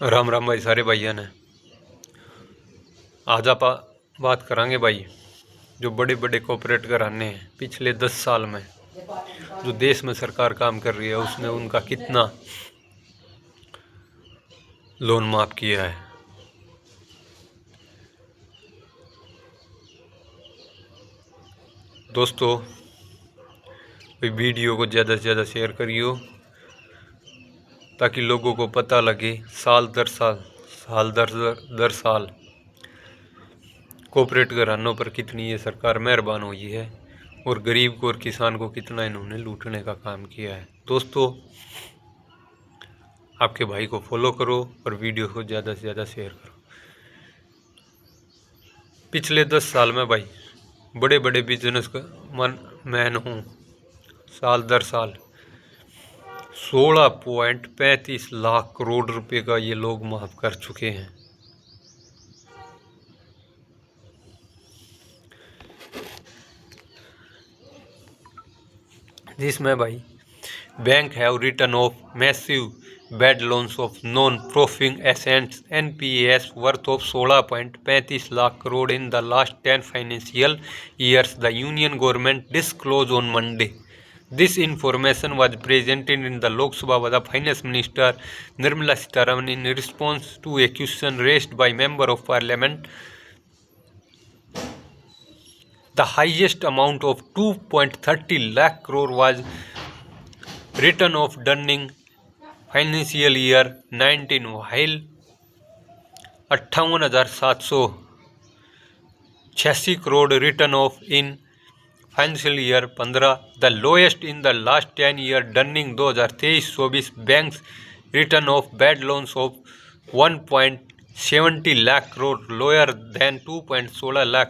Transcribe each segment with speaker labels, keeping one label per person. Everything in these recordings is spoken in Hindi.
Speaker 1: राम राम भाई सारे भाइयों ने। आज आप बात करांगे भाई जो बड़े बड़े कॉरपोरेट घराने हैं पिछले 10 साल में जो देश में सरकार काम कर रही है उसने उनका कितना लोन माफ़ किया है। दोस्तों वीडियो को ज़्यादा से ज़्यादा शेयर करियो ताकि लोगों को पता लगे साल दर साल कॉरपोरेट घरानों पर कितनी ये सरकार मेहरबान हुई है और गरीब को और किसान को कितना इन्होंने लूटने का काम किया है। दोस्तों आपके भाई को फॉलो करो और वीडियो को ज़्यादा से ज़्यादा शेयर करो। पिछले 10 साल में भाई बड़े बड़े बिजनेस मैन हूँ साल दर साल 16.35 लाख करोड़ रुपए का ये लोग माफ़ कर चुके हैं। जिसमें भाई bank have return of massive bad loans of non performing assets NPAs worth of 16.35 lakh crore in the last 10 financial years the union government disclose on Monday. This information was presented in the Lok Sabha by the Finance Minister Nirmala Sitharaman in response to a question raised by Member of Parliament. The highest amount of 2.30 lakh crore was written off during financial year 19 while 58,786 crore written off in financial year 15 the lowest in the last 10 year during 2023-24 banks written off bad loans of 1.70 lakh crore lower than 2.16 lakh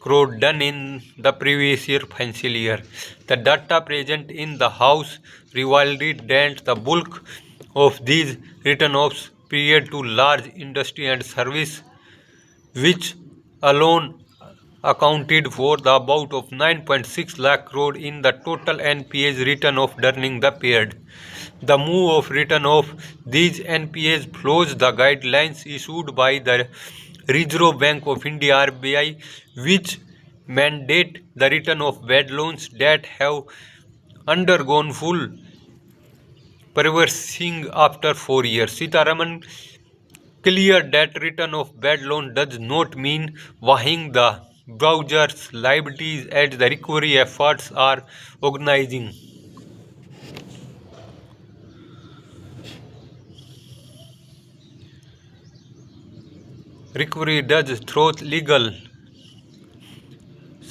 Speaker 1: crore done in the previous year financial year. The data present in the house रिवाइडेंट the bulk of these written off period to large industry and service which alone accounted for the about of 9.6 lakh crore in the total NPAs written off during the period. The move of return of these NPAs follows the guidelines issued by the Reserve Bank of India RBI, which mandate the return of bad loans that have undergone full reversing after 4 years. Sitharaman cleared that return of bad loan does not mean waiving the browser's liabilities as the recovery efforts are organizing. Recovery does through legal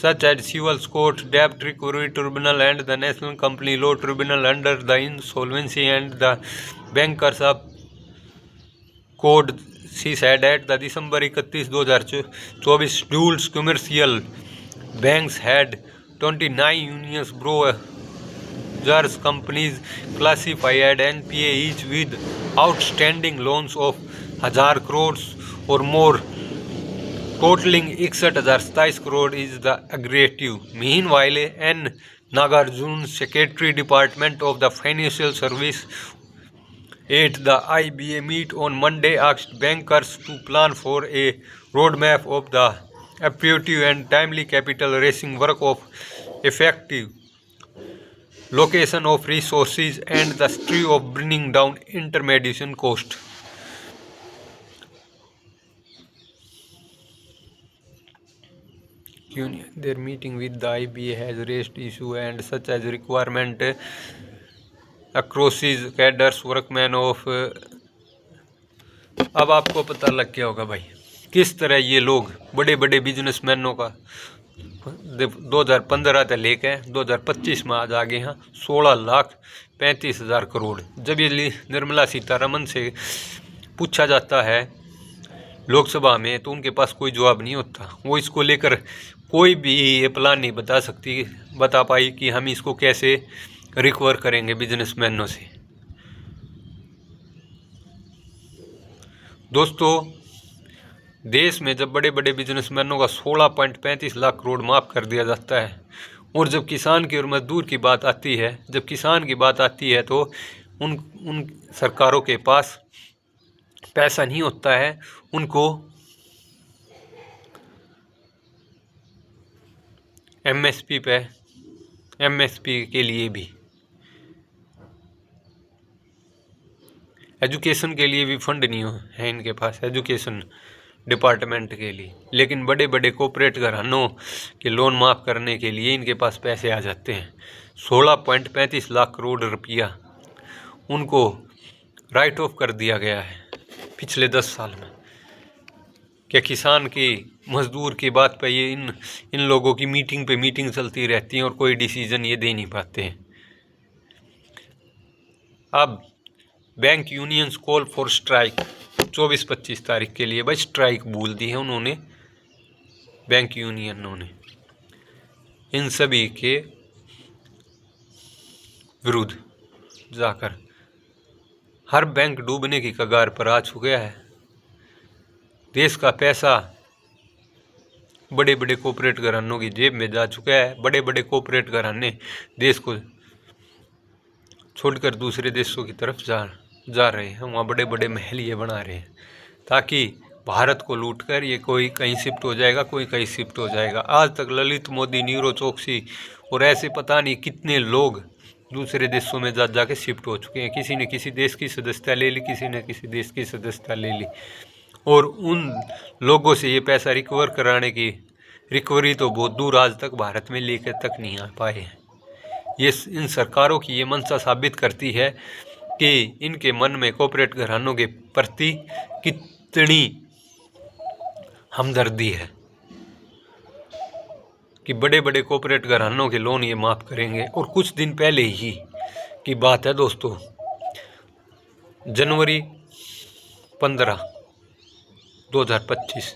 Speaker 1: such as civil courts, debt recovery tribunal and the National Company Law Tribunal under the Insolvency and the Bankers of Code. She said at the December 31, 2024 scheduled commercial banks had 29 unions brokers companies classified as NPA each with outstanding loans of 1000 crores or more totaling 61,027 crore is the aggregate. Meanwhile, N. Nagarjun, Secretary Department of the Financial Service at the IBA meet on Monday, asked bankers to plan for a roadmap of the effective and timely capital raising work of effective location of resources and the strategy of bringing down intermediation cost. Their meeting with the IBA has raised issues and such as requirement across cadres workman of. अब आपको पता लग गया होगा भाई किस तरह ये लोग बड़े बड़े बिजनेसमैनों का 2015 से लेकर 2025 में आज आगे हैं 16,35,000 करोड़। जब ये निर्मला सीतारमन से पूछा जाता है लोकसभा में तो उनके पास कोई जवाब नहीं होता। वो इसको लेकर कोई भी ये प्लान नहीं बता पाई कि हम इसको कैसे रिकवर करेंगे बिजनेसमैनों से। दोस्तों देश में जब बड़े बड़े बिजनेसमैनों का 16.35 लाख करोड़ माफ़ कर दिया जाता है और जब किसान की और मजदूर की बात आती है तो उन सरकारों के पास पैसा नहीं होता है उनको एमएसपी के लिए भी, एजुकेशन के लिए भी फंड नहीं है इनके पास, एजुकेशन डिपार्टमेंट के लिए। लेकिन बड़े बड़े कॉर्पोरेट घरानों के लोन माफ़ करने के लिए इनके पास पैसे आ जाते हैं। 16.35 लाख करोड़ रुपया उनको राइट ऑफ कर दिया गया है पिछले 10 साल में। क्या किसान की, मजदूर की बात पे ये इन लोगों की मीटिंग पे मीटिंग चलती रहती है और कोई डिसीजन ये दे नहीं पाते हैं। अब bank unions call for strike 24-25 तारीख के लिए, भाई स्ट्राइक बोल दी है उन्होंने, बैंक यूनियनों ने इन सभी के विरुद्ध जाकर। हर बैंक डूबने की कगार पर आ चुका है। देश का पैसा बड़े बड़े कॉर्पोरेट घरानों की जेब में जा चुका है। बड़े बड़े कॉर्पोरेट घराने देश को छोड़कर दूसरे देशों की तरफ जा रहे हैं। वहाँ बड़े बड़े महल ये बना रहे हैं ताकि भारत को लूटकर ये कोई कहीं शिफ्ट हो जाएगा, कोई कहीं शिफ्ट हो जाएगा। आज तक ललित मोदी, नीरज चोकसी और ऐसे पता नहीं कितने लोग दूसरे देशों में जाके शिफ्ट हो चुके हैं। किसी ने किसी देश की सदस्यता ले ली, किसी ने किसी देश की सदस्यता ले ली, और उन लोगों से ये पैसा रिकवर कराने की रिकवरी तो बहुत दूर आज तक भारत में लेकर तक नहीं आ पाए हैं। ये इन सरकारों की ये मंशा साबित करती है कि इनके मन में कॉर्पोरेट घरानों के प्रति कितनी हमदर्दी है कि बड़े बड़े कॉर्पोरेट घरानों के लोन ये माफ़ करेंगे। और कुछ दिन पहले ही की बात है दोस्तों, जनवरी 15, 2025,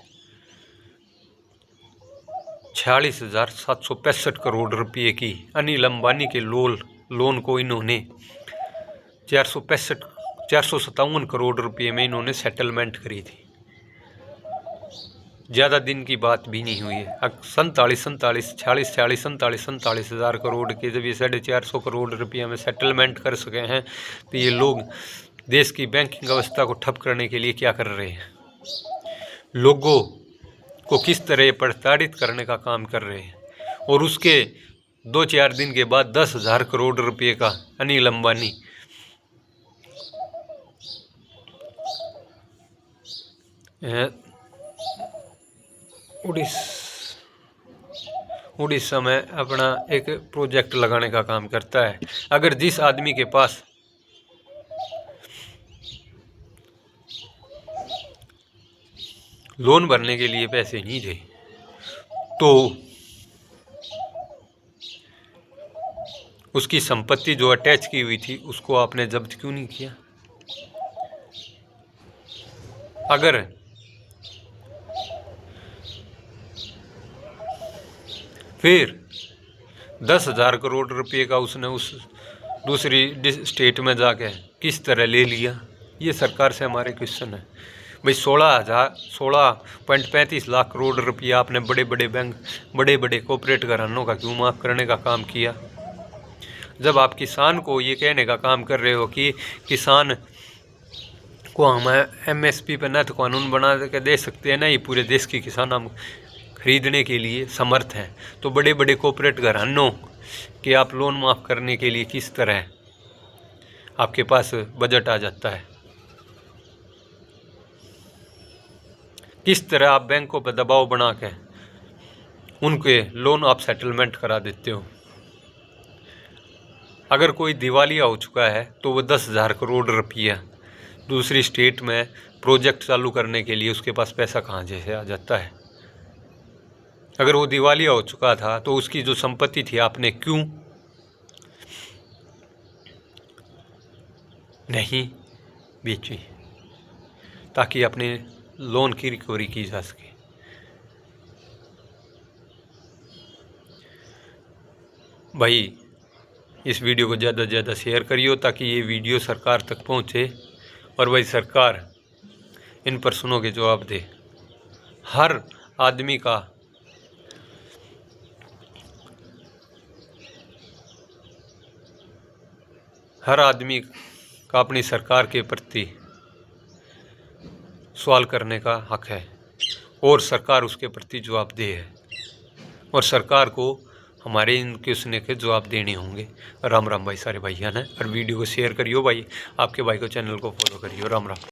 Speaker 1: 46,765 करोड़ रुपये की अनिल अंबानी के लोन को इन्होंने 457 करोड़ रुपये में इन्होंने सेटलमेंट करी थी। ज़्यादा दिन की बात भी नहीं हुई है। 47 हज़ार करोड़ के जब ये 450 करोड़ रुपये में सेटलमेंट कर सके हैं तो ये लोग देश की बैंकिंग व्यवस्था को ठप करने के लिए क्या कर रहे हैं, लोगों को किस तरह प्रताड़ित करने का काम कर रहे हैं। और उसके 2-4 दिन के बाद 10,000 करोड़ रुपये का अनिल अंबानी उड़ीसा में अपना एक प्रोजेक्ट लगाने का काम करता है। अगर जिस आदमी के पास लोन भरने के लिए पैसे नहीं थे तो उसकी संपत्ति जो अटैच की हुई थी उसको आपने जब्त क्यों नहीं किया? अगर फिर 10,000 करोड़ रुपये का उसने उस दूसरी स्टेट में जाके किस तरह ले लिया, ये सरकार से हमारे क्वेश्चन है। भाई 16.35 लाख करोड़ रुपया आपने बड़े बड़े बैंक, बड़े बड़े कॉर्पोरेट घरानों का क्यों माफ़ करने का काम किया? जब आप किसान को ये कहने का काम कर रहे हो कि किसान को हम एमएसपी पर न तो कानून बना के दे सकते हैं, ना ही पूरे देश के किसान हम खरीदने के लिए समर्थ हैं, तो बड़े बड़े कॉर्पोरेट घरानों के आप लोन माफ़ करने के लिए किस तरह आपके पास बजट आ जाता है? किस तरह आप बैंकों पर दबाव बना के उनके लोन आप सेटलमेंट करा देते हो? अगर कोई दिवालिया हो चुका है तो वो 10,000 करोड़ रुपया दूसरी स्टेट में प्रोजेक्ट चालू करने के लिए उसके पास पैसा कहाँ जैसे आ जाता है? अगर वो दिवालिया हो चुका था तो उसकी जो संपत्ति थी आपने क्यों नहीं बेची ताकि अपने लोन की रिकवरी की जा सके? भाई इस वीडियो को ज़्यादा से ज़्यादा शेयर करियो ताकि ये वीडियो सरकार तक पहुँचे और भाई सरकार इन प्रश्नों के जवाब दे। हर आदमी का अपनी सरकार के प्रति सवाल करने का हक है और सरकार उसके प्रति जवाबदेह है और सरकार को हमारे इन क्वेश्चन के जवाब देने होंगे। राम राम भाई सारे भाइयों ने, और वीडियो को शेयर करियो भाई, आपके भाई को चैनल को फॉलो करियो। राम राम।